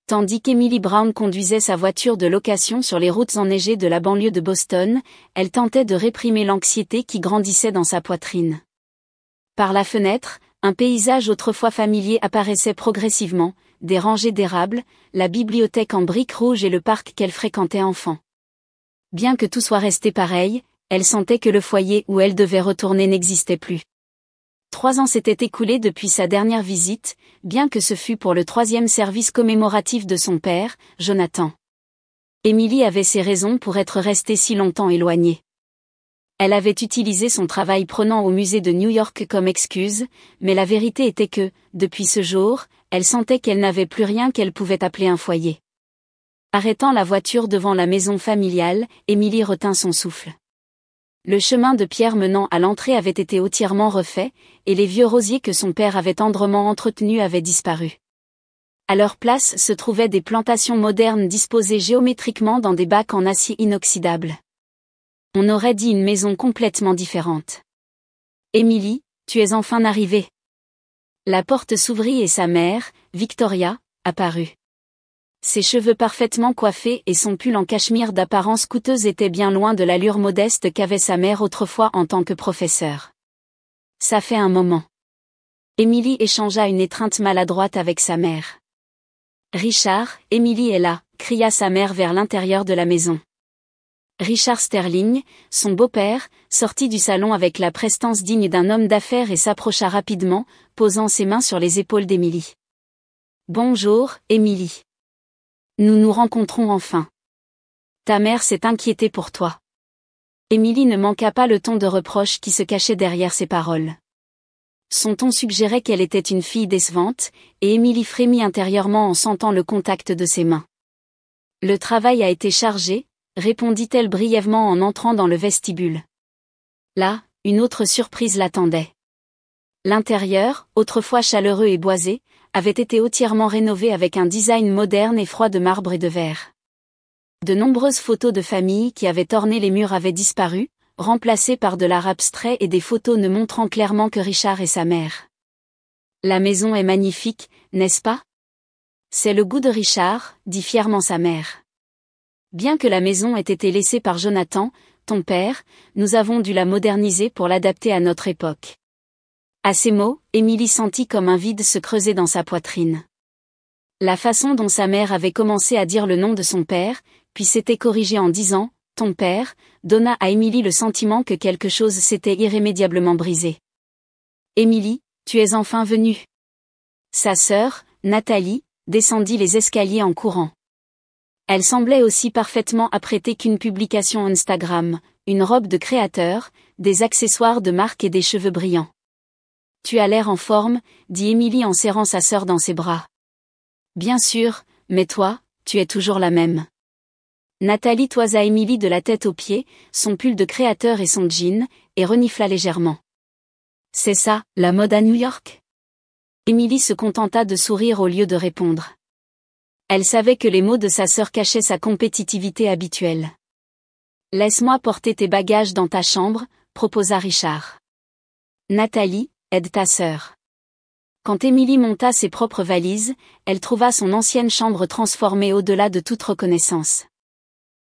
Tandis qu'Emily Brown conduisait sa voiture de location sur les routes enneigées de la banlieue de Boston, elle tentait de réprimer l'anxiété qui grandissait dans sa poitrine. Par la fenêtre, un paysage autrefois familier apparaissait progressivement, des rangées d'érables, la bibliothèque en briques rouges et le parc qu'elle fréquentait enfant. Bien que tout soit resté pareil, elle sentait que le foyer où elle devait retourner n'existait plus. 3 ans s'étaient écoulés depuis sa dernière visite, bien que ce fût pour le 3e service commémoratif de son père, Jonathan. Emily avait ses raisons pour être restée si longtemps éloignée. Elle avait utilisé son travail prenant au musée de New York comme excuse, mais la vérité était que, depuis ce jour, elle sentait qu'elle n'avait plus rien qu'elle pouvait appeler un foyer. Arrêtant la voiture devant la maison familiale, Emily retint son souffle. Le chemin de pierre menant à l'entrée avait été entièrement refait, et les vieux rosiers que son père avait tendrement entretenus avaient disparu. À leur place se trouvaient des plantations modernes disposées géométriquement dans des bacs en acier inoxydable. On aurait dit une maison complètement différente. « Emily, tu es enfin arrivée. » La porte s'ouvrit et sa mère, Victoria, apparut. Ses cheveux parfaitement coiffés et son pull en cachemire d'apparence coûteuse étaient bien loin de l'allure modeste qu'avait sa mère autrefois en tant que professeure. « Ça fait un moment. » Emily échangea une étreinte maladroite avec sa mère. « Richard, Emily est là !» cria sa mère vers l'intérieur de la maison. Richard Sterling, son beau-père, sortit du salon avec la prestance digne d'un homme d'affaires et s'approcha rapidement, posant ses mains sur les épaules d'Emily. « Bonjour, Emily. Nous nous rencontrons enfin. Ta mère s'est inquiétée pour toi. » Emily ne manqua pas le ton de reproche qui se cachait derrière ses paroles. Son ton suggérait qu'elle était une fille décevante, et Emily frémit intérieurement en sentant le contact de ses mains. « Le travail a été chargé, » répondit-elle brièvement en entrant dans le vestibule. Là, une autre surprise l'attendait. L'intérieur, autrefois chaleureux et boisé, avait été entièrement rénové avec un design moderne et froid de marbre et de verre. De nombreuses photos de famille qui avaient orné les murs avaient disparu, remplacées par de l'art abstrait et des photos ne montrant clairement que Richard et sa mère. « La maison est magnifique, n'est-ce pas ? » « C'est le goût de Richard, » dit fièrement sa mère. « Bien que la maison ait été laissée par Jonathan, ton père, nous avons dû la moderniser pour l'adapter à notre époque. » À ces mots, Emily sentit comme un vide se creuser dans sa poitrine. La façon dont sa mère avait commencé à dire le nom de son père, puis s'était corrigée en disant « ton père », donna à Emily le sentiment que quelque chose s'était irrémédiablement brisé. « Emily, tu es enfin venue. » Sa sœur, Nathalie, descendit les escaliers en courant. Elle semblait aussi parfaitement apprêtée qu'une publication Instagram, une robe de créateur, des accessoires de marque et des cheveux brillants. « Tu as l'air en forme, » dit Emily en serrant sa sœur dans ses bras. « Bien sûr, mais toi, tu es toujours la même. » Nathalie toisa Emily de la tête aux pieds, son pull de créateur et son jean, et renifla légèrement. « C'est ça, la mode à New York ?» Emily se contenta de sourire au lieu de répondre. Elle savait que les mots de sa sœur cachaient sa compétitivité habituelle. « Laisse-moi porter tes bagages dans ta chambre, » proposa Richard. « Nathalie, aide ta sœur. » Quand Emily monta ses propres valises, elle trouva son ancienne chambre transformée au-delà de toute reconnaissance.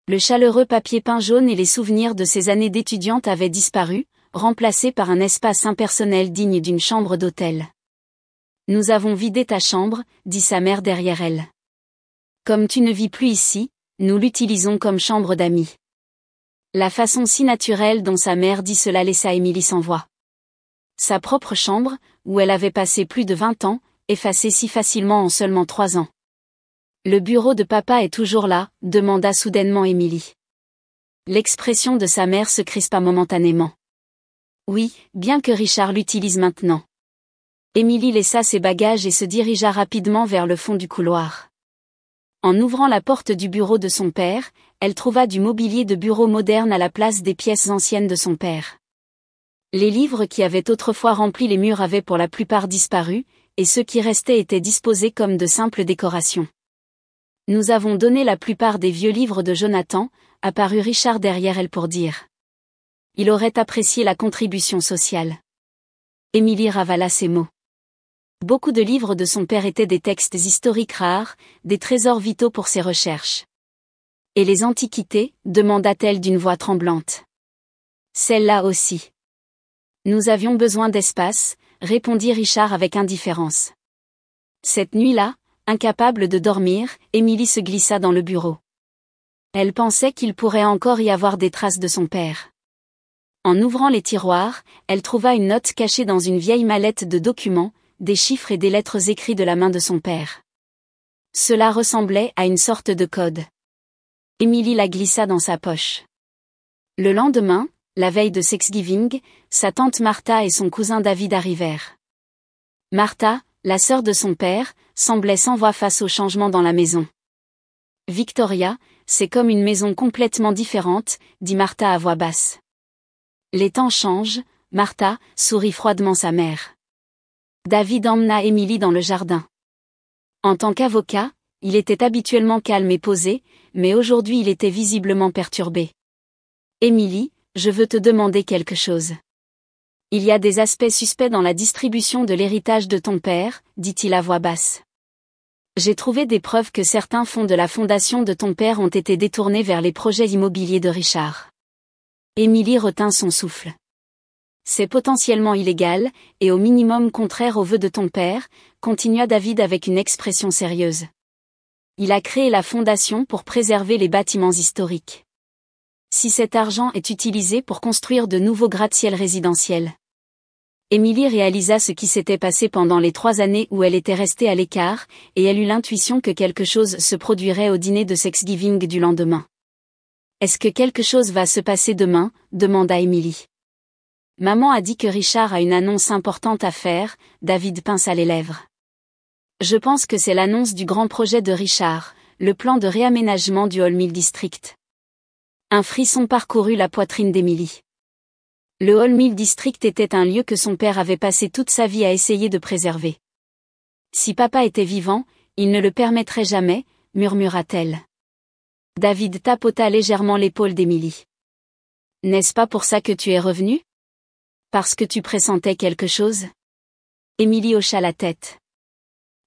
Le chaleureux papier peint jaune et les souvenirs de ses années d'étudiante avaient disparu, remplacés par un espace impersonnel digne d'une chambre d'hôtel. « Nous avons vidé ta chambre, » dit sa mère derrière elle. « Comme tu ne vis plus ici, nous l'utilisons comme chambre d'amis. » La façon si naturelle dont sa mère dit cela laissa Emily sans voix. Sa propre chambre, où elle avait passé plus de 20 ans, effacée si facilement en seulement 3 ans. « Le bureau de papa est toujours là ?» demanda soudainement Emily. L'expression de sa mère se crispa momentanément. « Oui, bien que Richard l'utilise maintenant. » Emily laissa ses bagages et se dirigea rapidement vers le fond du couloir. En ouvrant la porte du bureau de son père, elle trouva du mobilier de bureau moderne à la place des pièces anciennes de son père. Les livres qui avaient autrefois rempli les murs avaient pour la plupart disparu, et ceux qui restaient étaient disposés comme de simples décorations. « Nous avons donné la plupart des vieux livres de Jonathan », apparut Richard derrière elle pour dire. Il aurait apprécié la contribution sociale. Emily ravala ces mots. Beaucoup de livres de son père étaient des textes historiques rares, des trésors vitaux pour ses recherches. Et les antiquités, demanda-t-elle d'une voix tremblante. Celle-là aussi. Nous avions besoin d'espace, répondit Richard avec indifférence. Cette nuit-là, incapable de dormir, Émilie se glissa dans le bureau. Elle pensait qu'il pourrait encore y avoir des traces de son père. En ouvrant les tiroirs, elle trouva une note cachée dans une vieille mallette de documents, des chiffres et des lettres écrits de la main de son père. Cela ressemblait à une sorte de code. Émilie la glissa dans sa poche. Le lendemain, la veille de Thanksgiving, sa tante Martha et son cousin David arrivèrent. Martha, la sœur de son père, semblait sans voix face au changement dans la maison. Victoria, c'est comme une maison complètement différente, dit Martha à voix basse. Les temps changent, Martha, sourit froidement sa mère. David emmena Émilie dans le jardin. En tant qu'avocat, il était habituellement calme et posé, mais aujourd'hui il était visiblement perturbé. Émilie, je veux te demander quelque chose. Il y a des aspects suspects dans la distribution de l'héritage de ton père, dit-il à voix basse. J'ai trouvé des preuves que certains fonds de la fondation de ton père ont été détournés vers les projets immobiliers de Richard. Émilie retint son souffle. C'est potentiellement illégal, et au minimum contraire aux vœux de ton père, continua David avec une expression sérieuse. Il a créé la fondation pour préserver les bâtiments historiques. Si cet argent est utilisé pour construire de nouveaux gratte-ciel résidentiels. Émilie réalisa ce qui s'était passé pendant les 3 années où elle était restée à l'écart, et elle eut l'intuition que quelque chose se produirait au dîner de Thanksgiving du lendemain. Est-ce que quelque chose va se passer demain, demanda Émilie. Maman a dit que Richard a une annonce importante à faire, David pinça les lèvres. Je pense que c'est l'annonce du grand projet de Richard, le plan de réaménagement du Hall Mill District. Un frisson parcourut la poitrine d'Émilie. Le Hall Mill District était un lieu que son père avait passé toute sa vie à essayer de préserver. Si papa était vivant, il ne le permettrait jamais, murmura-t-elle. David tapota légèrement l'épaule d'Émilie. N'est-ce pas pour ça que tu es revenue? Parce que tu pressentais quelque chose? Émilie hocha la tête.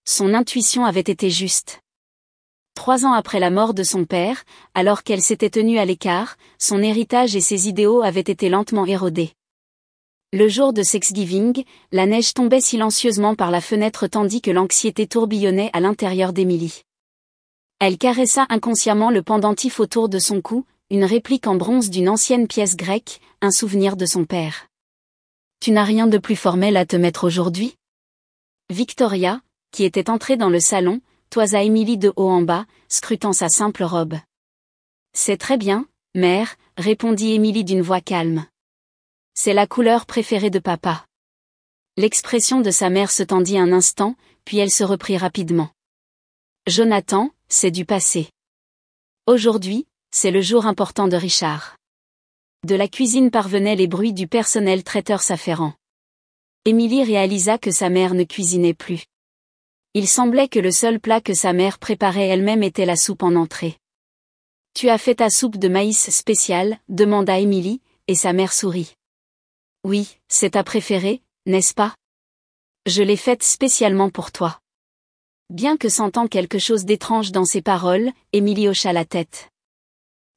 Son intuition avait été juste. 3 ans après la mort de son père, alors qu'elle s'était tenue à l'écart, son héritage et ses idéaux avaient été lentement érodés. Le jour de Thanksgiving, la neige tombait silencieusement par la fenêtre tandis que l'anxiété tourbillonnait à l'intérieur d'Émilie. Elle caressa inconsciemment le pendentif autour de son cou, une réplique en bronze d'une ancienne pièce grecque, un souvenir de son père. Tu n'as rien de plus formel à te mettre aujourd'hui? Victoria, qui était entrée dans le salon, toisa Émilie de haut en bas, scrutant sa simple robe. C'est très bien, mère, répondit Émilie d'une voix calme. C'est la couleur préférée de papa. L'expression de sa mère se tendit un instant, puis elle se reprit rapidement. Jonathan, c'est du passé. Aujourd'hui, c'est le jour important de Richard. De la cuisine parvenaient les bruits du personnel traiteur s'affairant. Émilie réalisa que sa mère ne cuisinait plus. Il semblait que le seul plat que sa mère préparait elle-même était la soupe en entrée. Tu as fait ta soupe de maïs spéciale, demanda Émilie, et sa mère sourit. Oui, c'est ta préférée, n'est-ce pas? Je l'ai faite spécialement pour toi. Bien que sentant quelque chose d'étrange dans ses paroles, Émilie hocha la tête.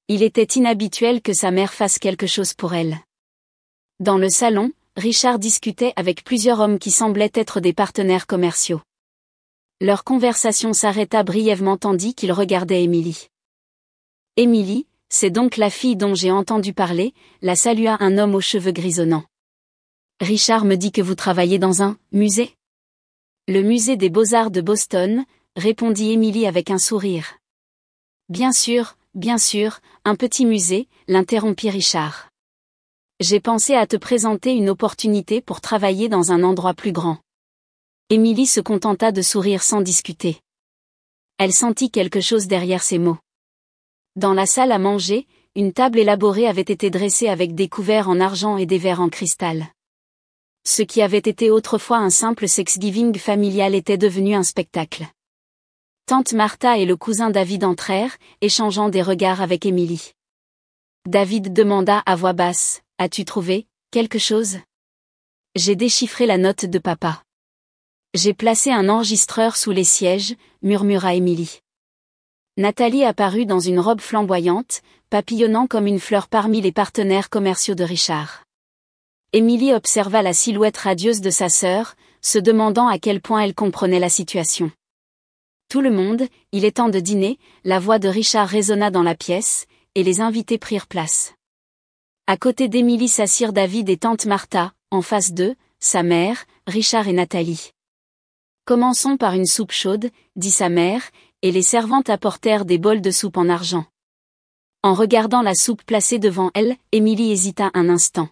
Il était inhabituel que sa mère fasse quelque chose pour elle. Dans le salon, Richard discutait avec plusieurs hommes qui semblaient être des partenaires commerciaux. Leur conversation s'arrêta brièvement tandis qu'ils regardaient Émilie. Émilie, c'est donc la fille dont j'ai entendu parler, la salua un homme aux cheveux grisonnants. Richard me dit que vous travaillez dans un musée? Le musée des Beaux-Arts de Boston, répondit Émilie avec un sourire. Bien sûr, un petit musée, l'interrompit Richard. J'ai pensé à te présenter une opportunité pour travailler dans un endroit plus grand. Émilie se contenta de sourire sans discuter. Elle sentit quelque chose derrière ces mots. Dans la salle à manger, une table élaborée avait été dressée avec des couverts en argent et des verres en cristal. Ce qui avait été autrefois un simple Thanksgiving familial était devenu un spectacle. Tante Martha et le cousin David entrèrent, échangeant des regards avec Émilie. David demanda à voix basse, « As-tu trouvé quelque chose ?» J'ai déchiffré la note de papa. J'ai placé un enregistreur sous les sièges, murmura Émilie. Nathalie apparut dans une robe flamboyante, papillonnant comme une fleur parmi les partenaires commerciaux de Richard. Émilie observa la silhouette radieuse de sa sœur, se demandant à quel point elle comprenait la situation. Tout le monde, il est temps de dîner, la voix de Richard résonna dans la pièce, et les invités prirent place. À côté d'Émilie s'assirent David et tante Martha, en face d'eux, sa mère, Richard et Nathalie. Commençons par une soupe chaude, dit sa mère, et les servantes apportèrent des bols de soupe en argent. En regardant la soupe placée devant elle, Émilie hésita un instant.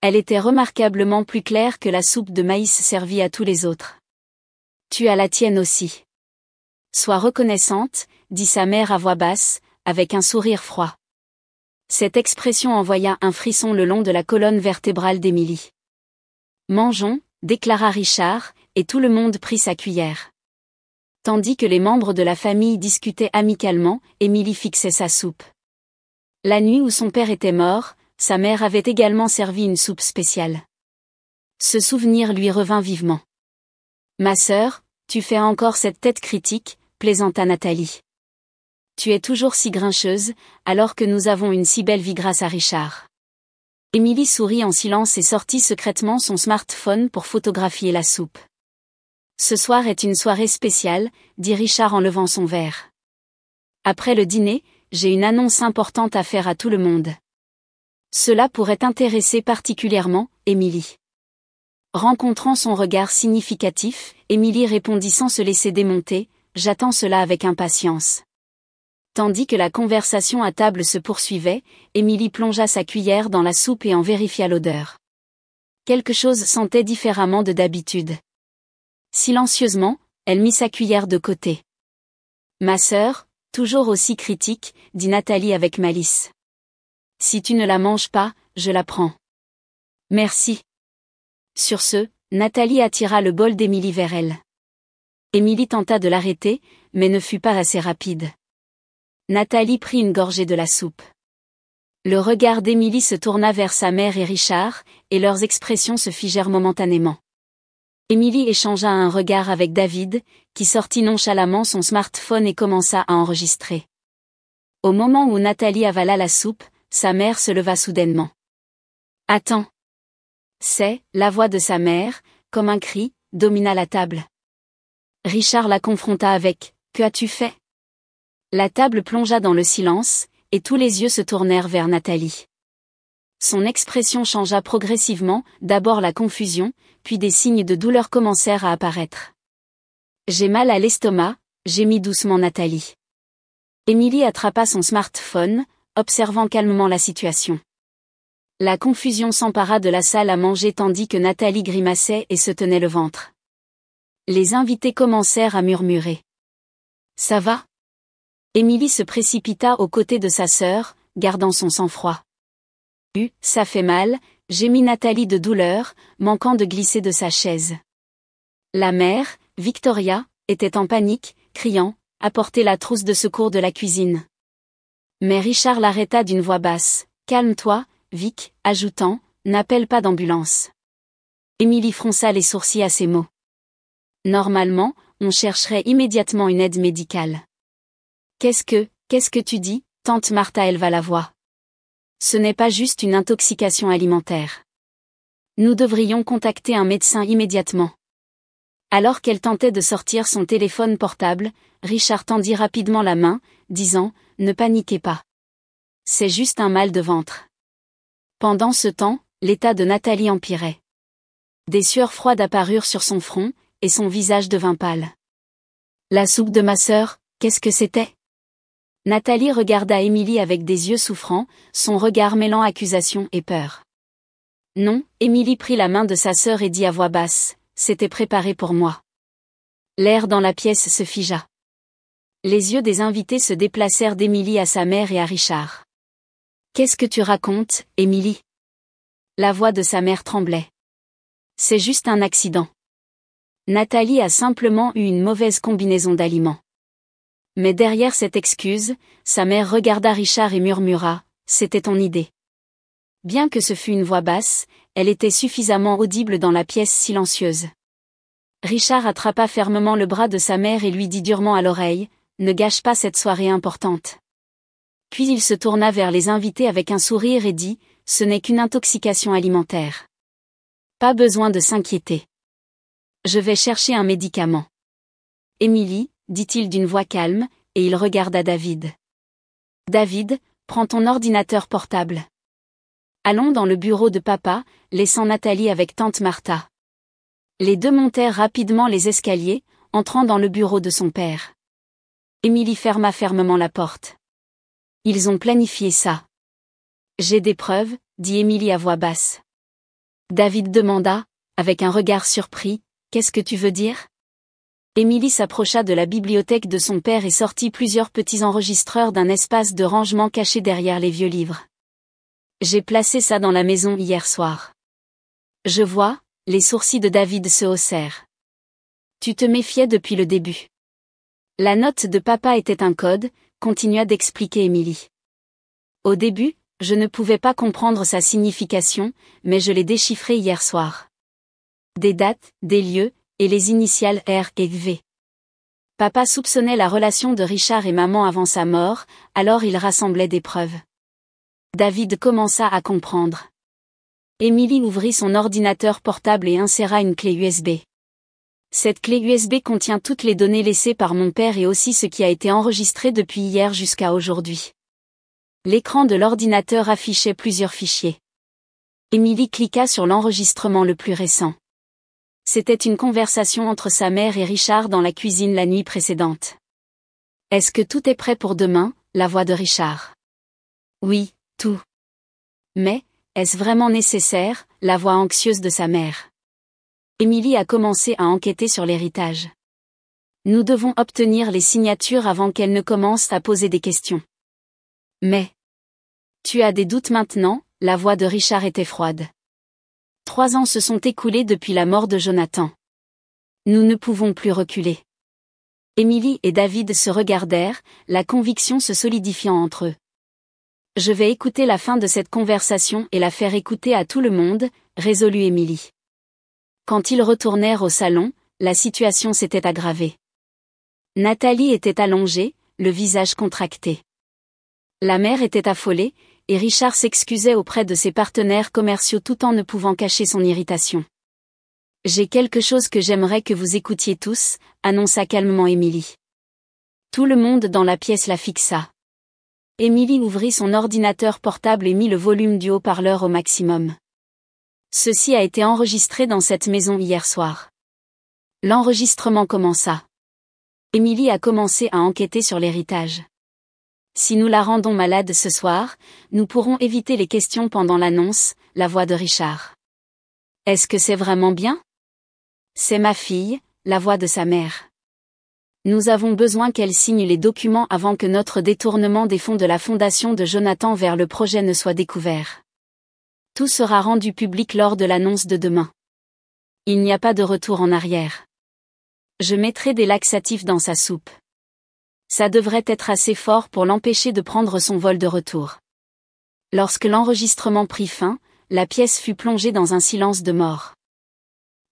Elle était remarquablement plus claire que la soupe de maïs servie à tous les autres. Tu as la tienne aussi. Sois reconnaissante, dit sa mère à voix basse, avec un sourire froid. Cette expression envoya un frisson le long de la colonne vertébrale d'Émilie. Mangeons, déclara Richard, et tout le monde prit sa cuillère. Tandis que les membres de la famille discutaient amicalement, Émilie fixait sa soupe. La nuit où son père était mort, sa mère avait également servi une soupe spéciale. Ce souvenir lui revint vivement. Ma sœur, tu fais encore cette tête critique, plaisanta Nathalie. Tu es toujours si grincheuse, alors que nous avons une si belle vie grâce à Richard. Émilie sourit en silence et sortit secrètement son smartphone pour photographier la soupe. Ce soir est une soirée spéciale, dit Richard en levant son verre. Après le dîner, j'ai une annonce importante à faire à tout le monde. Cela pourrait intéresser particulièrement Émilie. Rencontrant son regard significatif, Émilie répondit sans se laisser démonter, j'attends cela avec impatience. Tandis que la conversation à table se poursuivait, Émilie plongea sa cuillère dans la soupe et en vérifia l'odeur. Quelque chose sentait différemment de d'habitude. Silencieusement, elle mit sa cuillère de côté. Ma sœur, toujours aussi critique, dit Nathalie avec malice. Si tu ne la manges pas, je la prends. Merci. Sur ce, Nathalie attira le bol d'Émilie vers elle. Émilie tenta de l'arrêter, mais ne fut pas assez rapide. Nathalie prit une gorgée de la soupe. Le regard d'Émilie se tourna vers sa mère et Richard, et leurs expressions se figèrent momentanément. Émilie échangea un regard avec David, qui sortit nonchalamment son smartphone et commença à enregistrer. Au moment où Nathalie avala la soupe, sa mère se leva soudainement. Attends. C'est, la voix de sa mère, comme un cri, domina la table. Richard la confronta avec « Que as-tu fait ?» La table plongea dans le silence, et tous les yeux se tournèrent vers Nathalie. Son expression changea progressivement, d'abord la confusion, puis des signes de douleur commencèrent à apparaître. J'ai mal à l'estomac, gémit doucement Nathalie. Émilie attrapa son smartphone, observant calmement la situation. La confusion s'empara de la salle à manger tandis que Nathalie grimaçait et se tenait le ventre. Les invités commencèrent à murmurer. Ça va ? Émilie se précipita aux côtés de sa sœur, gardant son sang-froid. Ça fait mal, gémit Nathalie de douleur, manquant de glisser de sa chaise. La mère, Victoria, était en panique, criant « Apportez la trousse de secours de la cuisine ». Mais Richard l'arrêta d'une voix basse « Calme-toi, Vic », ajoutant « N'appelle pas d'ambulance ». Émilie fronça les sourcils à ces mots. Normalement, on chercherait immédiatement une aide médicale. Qu'est-ce que tu dis, tante Martha éleva la voix. Ce n'est pas juste une intoxication alimentaire. Nous devrions contacter un médecin immédiatement. Alors qu'elle tentait de sortir son téléphone portable, Richard tendit rapidement la main, disant « Ne paniquez pas. C'est juste un mal de ventre. » Pendant ce temps, l'état de Nathalie empirait. Des sueurs froides apparurent sur son front, et son visage devint pâle. La soupe de ma sœur, qu'est-ce que c'était ? Nathalie regarda Émilie avec des yeux souffrants, son regard mêlant accusation et peur. Non, Émilie prit la main de sa sœur et dit à voix basse, c'était préparé pour moi. L'air dans la pièce se figea. Les yeux des invités se déplacèrent d'Émilie à sa mère et à Richard. Qu'est-ce que tu racontes, Émilie ? La voix de sa mère tremblait. C'est juste un accident. Nathalie a simplement eu une mauvaise combinaison d'aliments. Mais derrière cette excuse, sa mère regarda Richard et murmura « C'était ton idée ». Bien que ce fût une voix basse, elle était suffisamment audible dans la pièce silencieuse. Richard attrapa fermement le bras de sa mère et lui dit durement à l'oreille, « Ne gâche pas cette soirée importante. » Puis il se tourna vers les invités avec un sourire et dit, « Ce n'est qu'une intoxication alimentaire. Pas besoin de s'inquiéter. Je vais chercher un médicament. » « Émilie, » dit-il d'une voix calme, et il regarda David. « David, prends ton ordinateur portable. Allons dans le bureau de papa, laissant Nathalie avec tante Martha. » Les deux montèrent rapidement les escaliers, entrant dans le bureau de son père. Émilie ferma fermement la porte. « Ils ont planifié ça. »« J'ai des preuves, » dit Émilie à voix basse. David demanda, avec un regard surpris, « Qu'est-ce que tu veux dire ?» Émilie s'approcha de la bibliothèque de son père et sortit plusieurs petits enregistreurs d'un espace de rangement caché derrière les vieux livres. « J'ai placé ça dans la maison hier soir. » Je vois, les sourcils de David se haussèrent. « Tu te méfiais depuis le début. » La note de papa était un code, continua d'expliquer Émilie. Au début, je ne pouvais pas comprendre sa signification, mais je l'ai déchiffré hier soir. Des dates, des lieux, et les initiales R et V. Papa soupçonnait la relation de Richard et maman avant sa mort, alors il rassemblait des preuves. David commença à comprendre. Émilie ouvrit son ordinateur portable et inséra une clé USB. Cette clé USB contient toutes les données laissées par mon père et aussi ce qui a été enregistré depuis hier jusqu'à aujourd'hui. L'écran de l'ordinateur affichait plusieurs fichiers. Émilie cliqua sur l'enregistrement le plus récent. C'était une conversation entre sa mère et Richard dans la cuisine la nuit précédente. « Est-ce que tout est prêt pour demain ?» La voix de Richard. « Oui, tout. » Mais, est-ce vraiment nécessaire ? La voix anxieuse de sa mère. Émilie a commencé à enquêter sur l'héritage. Nous devons obtenir les signatures avant qu'elle ne commence à poser des questions. Mais, tu as des doutes maintenant ? La voix de Richard était froide. 3 ans se sont écoulés depuis la mort de Jonathan. Nous ne pouvons plus reculer. Émilie et David se regardèrent, la conviction se solidifiant entre eux. Je vais écouter la fin de cette conversation et la faire écouter à tout le monde, résolut Émilie. Quand ils retournèrent au salon, la situation s'était aggravée. Nathalie était allongée, le visage contracté. La mère était affolée, et Richard s'excusait auprès de ses partenaires commerciaux tout en ne pouvant cacher son irritation. « J'ai quelque chose que j'aimerais que vous écoutiez tous », annonça calmement Émilie. Tout le monde dans la pièce la fixa. Émilie ouvrit son ordinateur portable et mit le volume du haut-parleur au maximum. Ceci a été enregistré dans cette maison hier soir. L'enregistrement commença. Émilie a commencé à enquêter sur l'héritage. Si nous la rendons malade ce soir, nous pourrons éviter les questions pendant l'annonce, la voix de Richard. Est-ce que c'est vraiment bien ? C'est ma fille, la voix de sa mère. Nous avons besoin qu'elle signe les documents avant que notre détournement des fonds de la fondation de Jonathan vers le projet ne soit découvert. Tout sera rendu public lors de l'annonce de demain. Il n'y a pas de retour en arrière. Je mettrai des laxatifs dans sa soupe. Ça devrait être assez fort pour l'empêcher de prendre son vol de retour. Lorsque l'enregistrement prit fin, la pièce fut plongée dans un silence de mort.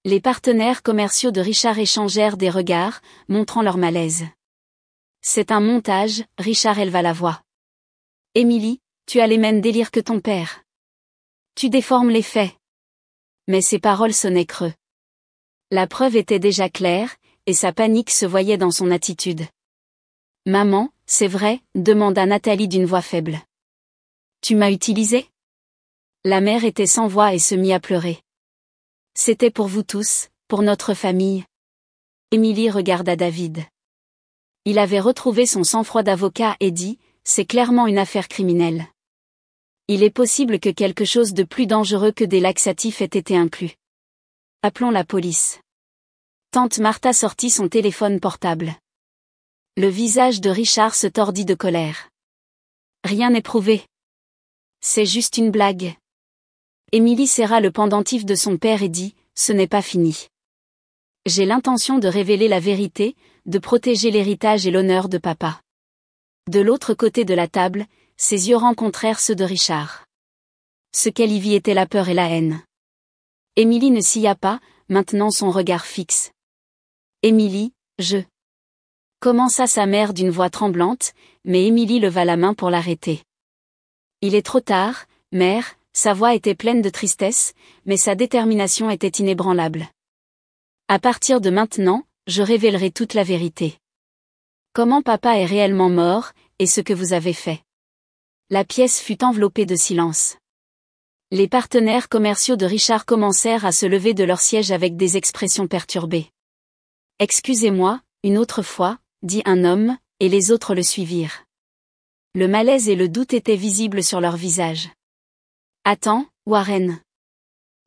Les partenaires commerciaux de Richard échangèrent des regards, montrant leur malaise. C'est un montage, Richard éleva la voix. Émilie, tu as les mêmes délires que ton père. Tu déformes les faits. Mais ses paroles sonnaient creux. La preuve était déjà claire, et sa panique se voyait dans son attitude. Maman, c'est vrai, demanda Nathalie d'une voix faible. Tu m'as utilisé ? La mère était sans voix et se mit à pleurer. C'était pour vous tous, pour notre famille. Émilie regarda David. Il avait retrouvé son sang-froid d'avocat et dit, c'est clairement une affaire criminelle. Il est possible que quelque chose de plus dangereux que des laxatifs ait été inclus. Appelons la police. Tante Martha sortit son téléphone portable. Le visage de Richard se tordit de colère. Rien n'est prouvé. C'est juste une blague. Émilie serra le pendentif de son père et dit, ce n'est pas fini. J'ai l'intention de révéler la vérité, de protéger l'héritage et l'honneur de papa. De l'autre côté de la table, ses yeux rencontrèrent ceux de Richard. Ce qu'elle y vit était la peur et la haine. Émilie ne sia pas, maintenant son regard fixe. Émilie, je... commença sa mère d'une voix tremblante, mais Émilie leva la main pour l'arrêter. Il est trop tard, mère, sa voix était pleine de tristesse, mais sa détermination était inébranlable. À partir de maintenant, je révélerai toute la vérité. Comment papa est réellement mort, et ce que vous avez fait. La pièce fut enveloppée de silence. Les partenaires commerciaux de Richard commencèrent à se lever de leur siège avec des expressions perturbées. Excusez-moi, une autre fois, dit un homme, et les autres le suivirent. Le malaise et le doute étaient visibles sur leurs visages. Attends, Warren.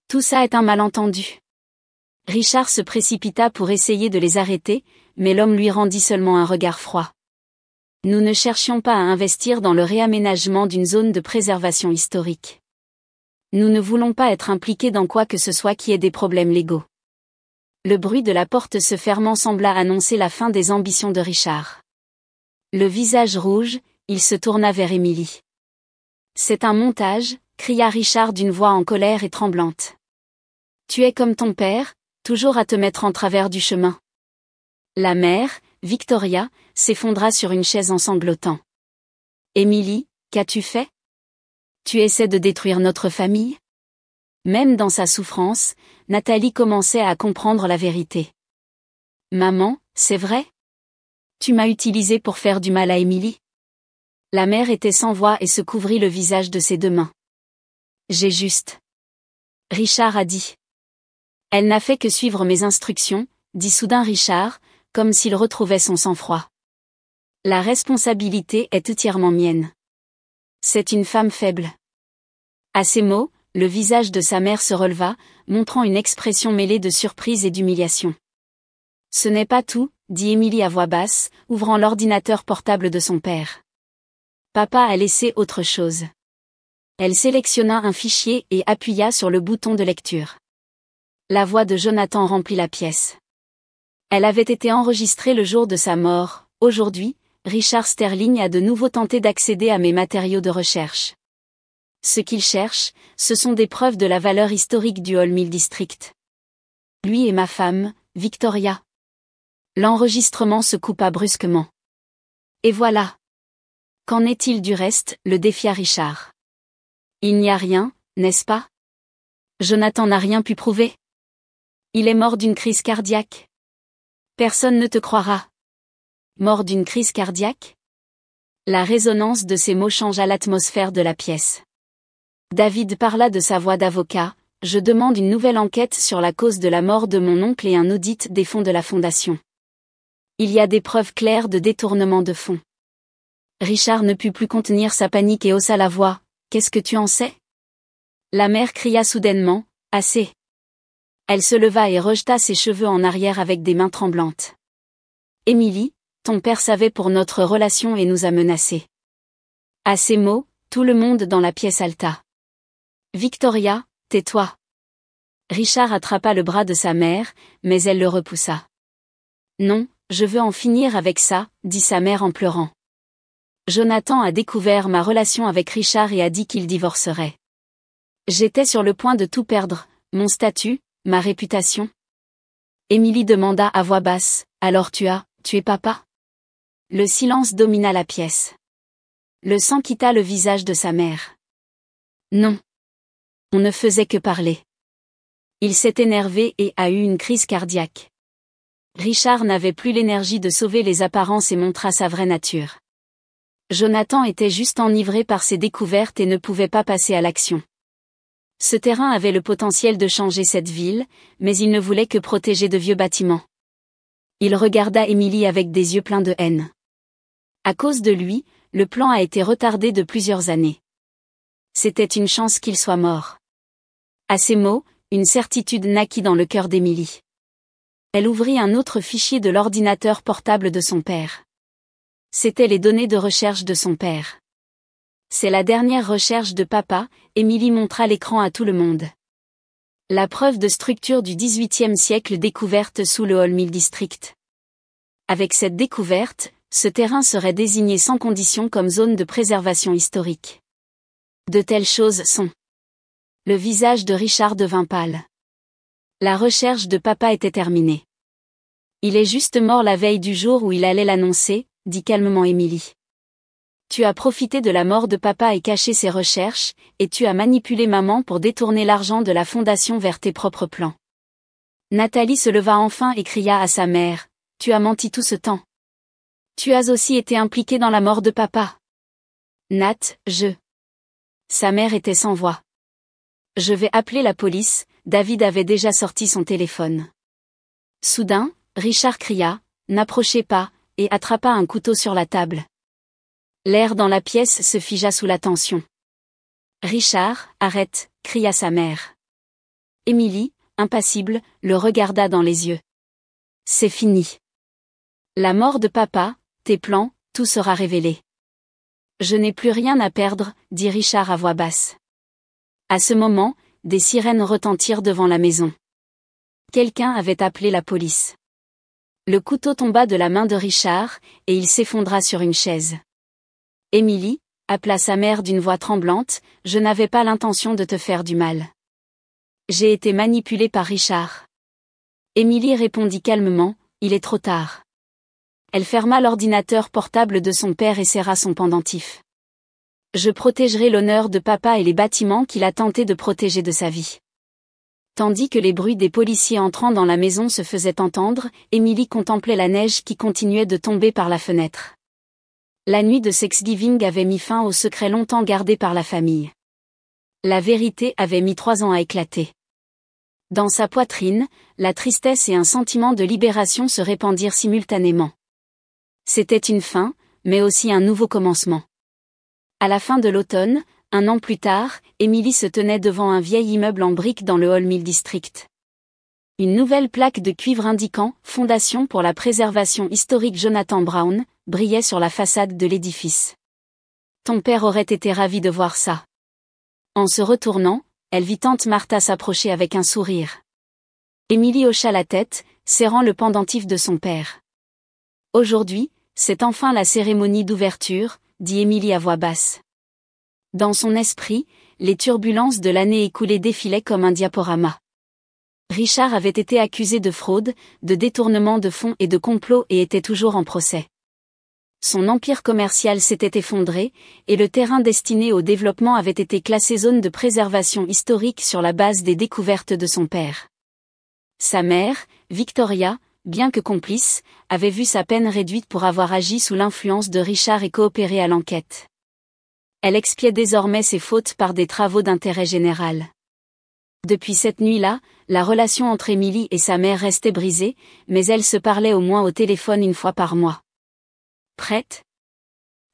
Tout ça est un malentendu. Richard se précipita pour essayer de les arrêter, mais l'homme lui rendit seulement un regard froid. Nous ne cherchions pas à investir dans le réaménagement d'une zone de préservation historique. Nous ne voulons pas être impliqués dans quoi que ce soit qui ait des problèmes légaux. Le bruit de la porte se fermant sembla annoncer la fin des ambitions de Richard. Le visage rouge, il se tourna vers Émilie. C'est un montage, cria Richard d'une voix en colère et tremblante. Tu es comme ton père, toujours à te mettre en travers du chemin. La mère, Victoria, s'effondra sur une chaise en sanglotant. Émilie, qu'as-tu fait? Tu essaies de détruire notre famille? Même dans sa souffrance, Nathalie commençait à comprendre la vérité. Maman, c'est vrai? Tu m'as utilisé pour faire du mal à Émilie? La mère était sans voix et se couvrit le visage de ses deux mains. J'ai juste. Richard a dit. Elle n'a fait que suivre mes instructions, dit soudain Richard, comme s'il retrouvait son sang-froid. La responsabilité est entièrement mienne. C'est une femme faible. À ces mots, le visage de sa mère se releva, montrant une expression mêlée de surprise et d'humiliation. Ce n'est pas tout, dit Émilie à voix basse, ouvrant l'ordinateur portable de son père. Papa a laissé autre chose. Elle sélectionna un fichier et appuya sur le bouton de lecture. La voix de Jonathan remplit la pièce. Elle avait été enregistrée le jour de sa mort. Aujourd'hui, Richard Sterling a de nouveau tenté d'accéder à mes matériaux de recherche. Ce qu'il cherche, ce sont des preuves de la valeur historique du Hall Mill District. Lui et ma femme, Victoria. L'enregistrement se coupa brusquement. Et voilà. Qu'en est-il du reste, le défia Richard. Il n'y a rien, n'est-ce pas? Jonathan n'a rien pu prouver. Il est mort d'une crise cardiaque. Personne ne te croira. Mort d'une crise cardiaque? La résonance de ces mots changea l'atmosphère de la pièce. David parla de sa voix d'avocat. Je demande une nouvelle enquête sur la cause de la mort de mon oncle et un audit des fonds de la fondation. Il y a des preuves claires de détournement de fonds. Richard ne put plus contenir sa panique et haussa la voix. Qu'est-ce que tu en sais? La mère cria soudainement. Assez. Elle se leva et rejeta ses cheveux en arrière avec des mains tremblantes. Émilie, ton père savait pour notre relation et nous a menacés. À ces mots, tout le monde dans la pièce halta. Victoria, tais-toi. Richard attrapa le bras de sa mère, mais elle le repoussa. Non, je veux en finir avec ça, dit sa mère en pleurant. Jonathan a découvert ma relation avec Richard et a dit qu'il divorcerait. J'étais sur le point de tout perdre, mon statut, ma réputation. Émilie demanda à voix basse, alors tu es papa? Le silence domina la pièce. Le sang quitta le visage de sa mère. Non. On ne faisait que parler. Il s'est énervé et a eu une crise cardiaque. Richard n'avait plus l'énergie de sauver les apparences et montra sa vraie nature. Jonathan était juste enivré par ses découvertes et ne pouvait pas passer à l'action. Ce terrain avait le potentiel de changer cette ville, mais il ne voulait que protéger de vieux bâtiments. Il regarda Émilie avec des yeux pleins de haine. À cause de lui, le plan a été retardé de plusieurs années. C'était une chance qu'il soit mort. À ces mots, une certitude naquit dans le cœur d'Émilie. Elle ouvrit un autre fichier de l'ordinateur portable de son père. C'étaient les données de recherche de son père. C'est la dernière recherche de papa, Émilie montra l'écran à tout le monde. La preuve de structure du XVIIIe siècle découverte sous le Hall Mill District. Avec cette découverte, ce terrain serait désigné sans condition comme zone de préservation historique. De telles choses sont. Le visage de Richard devint pâle. La recherche de papa était terminée. Il est juste mort la veille du jour où il allait l'annoncer, dit calmement Emily. Tu as profité de la mort de papa et caché ses recherches, et tu as manipulé maman pour détourner l'argent de la fondation vers tes propres plans. Nathalie se leva enfin et cria à sa mère, « Tu as menti tout ce temps. Tu as aussi été impliquée dans la mort de papa. » Nat, Sa mère était sans voix. Je vais appeler la police, David avait déjà sorti son téléphone. Soudain, Richard cria, « N'approchez pas », et attrapa un couteau sur la table. L'air dans la pièce se figea sous la tension. « Richard, arrête », cria sa mère. Émilie, impassible, le regarda dans les yeux. « C'est fini. La mort de papa, tes plans, tout sera révélé. » « Je n'ai plus rien à perdre, » dit Richard à voix basse. À ce moment, des sirènes retentirent devant la maison. Quelqu'un avait appelé la police. Le couteau tomba de la main de Richard, et il s'effondra sur une chaise. « Émilie » appela sa mère d'une voix tremblante, « je n'avais pas l'intention de te faire du mal. J'ai été manipulée par Richard. » Émilie répondit calmement, « Il est trop tard. » Elle ferma l'ordinateur portable de son père et serra son pendentif. « Je protégerai l'honneur de papa et les bâtiments qu'il a tenté de protéger de sa vie. » Tandis que les bruits des policiers entrant dans la maison se faisaient entendre, Émilie contemplait la neige qui continuait de tomber par la fenêtre. La nuit de Thanksgiving avait mis fin au secret longtemps gardé par la famille. La vérité avait mis 3 ans à éclater. Dans sa poitrine, la tristesse et un sentiment de libération se répandirent simultanément. C'était une fin, mais aussi un nouveau commencement. À la fin de l'automne, 1 an plus tard, Émilie se tenait devant un vieil immeuble en briques dans le Hall Mill District. Une nouvelle plaque de cuivre indiquant « Fondation pour la préservation historique Jonathan Brown » brillait sur la façade de l'édifice. Ton père aurait été ravi de voir ça. En se retournant, elle vit tante Martha s'approcher avec un sourire. Émilie hocha la tête, serrant le pendentif de son père. Aujourd'hui, c'est enfin la cérémonie d'ouverture, dit Émilie à voix basse. Dans son esprit, les turbulences de l'année écoulée défilaient comme un diaporama. Richard avait été accusé de fraude, de détournement de fonds et de complot et était toujours en procès. Son empire commercial s'était effondré, et le terrain destiné au développement avait été classé zone de préservation historique sur la base des découvertes de son père. Sa mère, Victoria, bien que complice, avait vu sa peine réduite pour avoir agi sous l'influence de Richard et coopéré à l'enquête. Elle expiait désormais ses fautes par des travaux d'intérêt général. Depuis cette nuit-là, la relation entre Émilie et sa mère restait brisée, mais elle se parlait au moins au téléphone 1 fois par mois. Prête ?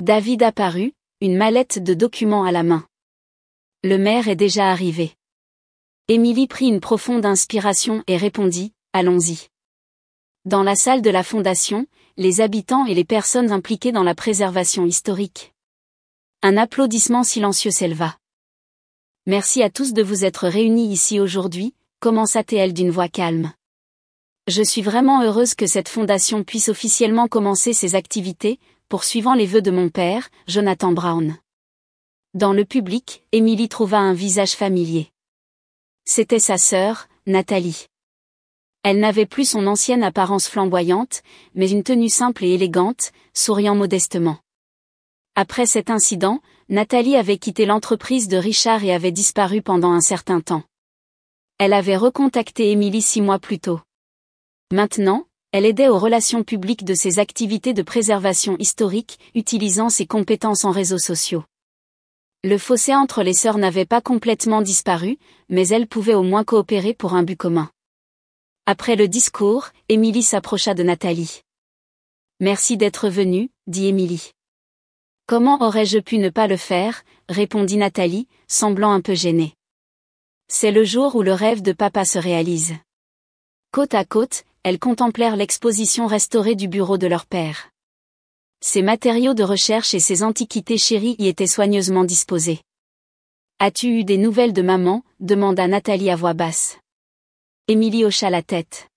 David apparut, une mallette de documents à la main. Le maire est déjà arrivé. Émilie prit une profonde inspiration et répondit, « Allons-y. » Dans la salle de la fondation, les habitants et les personnes impliquées dans la préservation historique. Un applaudissement silencieux s'éleva. « Merci à tous de vous être réunis ici aujourd'hui », commença-t-elle d'une voix calme. « Je suis vraiment heureuse que cette fondation puisse officiellement commencer ses activités, poursuivant les vœux de mon père, Jonathan Brown. » Dans le public, Émilie trouva un visage familier. C'était sa sœur, Nathalie. Elle n'avait plus son ancienne apparence flamboyante, mais une tenue simple et élégante, souriant modestement. Après cet incident, Nathalie avait quitté l'entreprise de Richard et avait disparu pendant un certain temps. Elle avait recontacté Émilie 6 mois plus tôt. Maintenant, elle aidait aux relations publiques de ses activités de préservation historique, utilisant ses compétences en réseaux sociaux. Le fossé entre les sœurs n'avait pas complètement disparu, mais elles pouvaient au moins coopérer pour un but commun. Après le discours, Émilie s'approcha de Nathalie. « Merci d'être venue, » dit Émilie. « Comment aurais-je pu ne pas le faire ?» répondit Nathalie, semblant un peu gênée. « C'est le jour où le rêve de papa se réalise. » Côte à côte, elles contemplèrent l'exposition restaurée du bureau de leur père. Ses matériaux de recherche et ses antiquités chéries y étaient soigneusement disposés. « As-tu eu des nouvelles de maman ?» demanda Nathalie à voix basse. Émilie hocha la tête.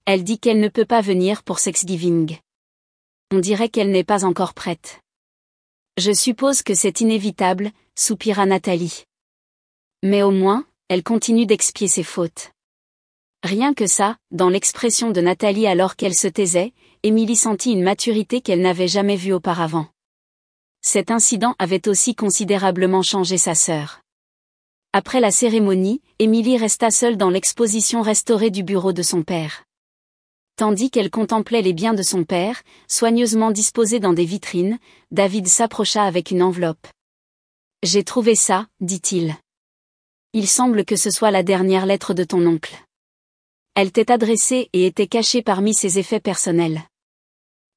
Elle dit qu'elle ne peut pas venir pour Thanksgiving. On dirait qu'elle n'est pas encore prête. Je suppose que c'est inévitable, soupira Nathalie. Mais au moins, elle continue d'expier ses fautes. Rien que ça, dans l'expression de Nathalie alors qu'elle se taisait, Émilie sentit une maturité qu'elle n'avait jamais vue auparavant. Cet incident avait aussi considérablement changé sa sœur. Après la cérémonie, Émilie resta seule dans l'exposition restaurée du bureau de son père. Tandis qu'elle contemplait les biens de son père, soigneusement disposés dans des vitrines, David s'approcha avec une enveloppe. « J'ai trouvé ça, dit-il. Il semble que ce soit la dernière lettre de ton oncle. Elle t'est adressée et était cachée parmi ses effets personnels. »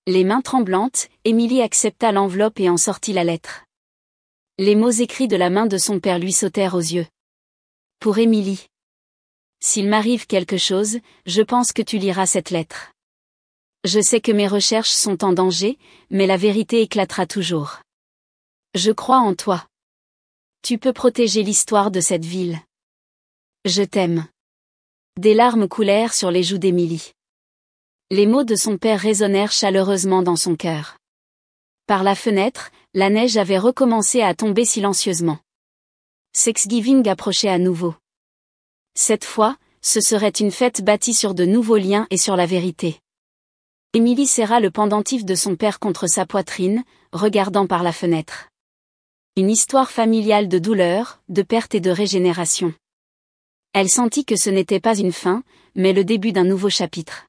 Les mains tremblantes, Émilie accepta l'enveloppe et en sortit la lettre. Les mots écrits de la main de son père lui sautèrent aux yeux. Pour Émilie. S'il m'arrive quelque chose, je pense que tu liras cette lettre. Je sais que mes recherches sont en danger, mais la vérité éclatera toujours. Je crois en toi. Tu peux protéger l'histoire de cette ville. Je t'aime. Des larmes coulèrent sur les joues d'Émilie. Les mots de son père résonnèrent chaleureusement dans son cœur. Par la fenêtre, la neige avait recommencé à tomber silencieusement. Thanksgiving approchait à nouveau. Cette fois, ce serait une fête bâtie sur de nouveaux liens et sur la vérité. Émilie serra le pendentif de son père contre sa poitrine, regardant par la fenêtre. Une histoire familiale de douleur, de perte et de régénération. Elle sentit que ce n'était pas une fin, mais le début d'un nouveau chapitre.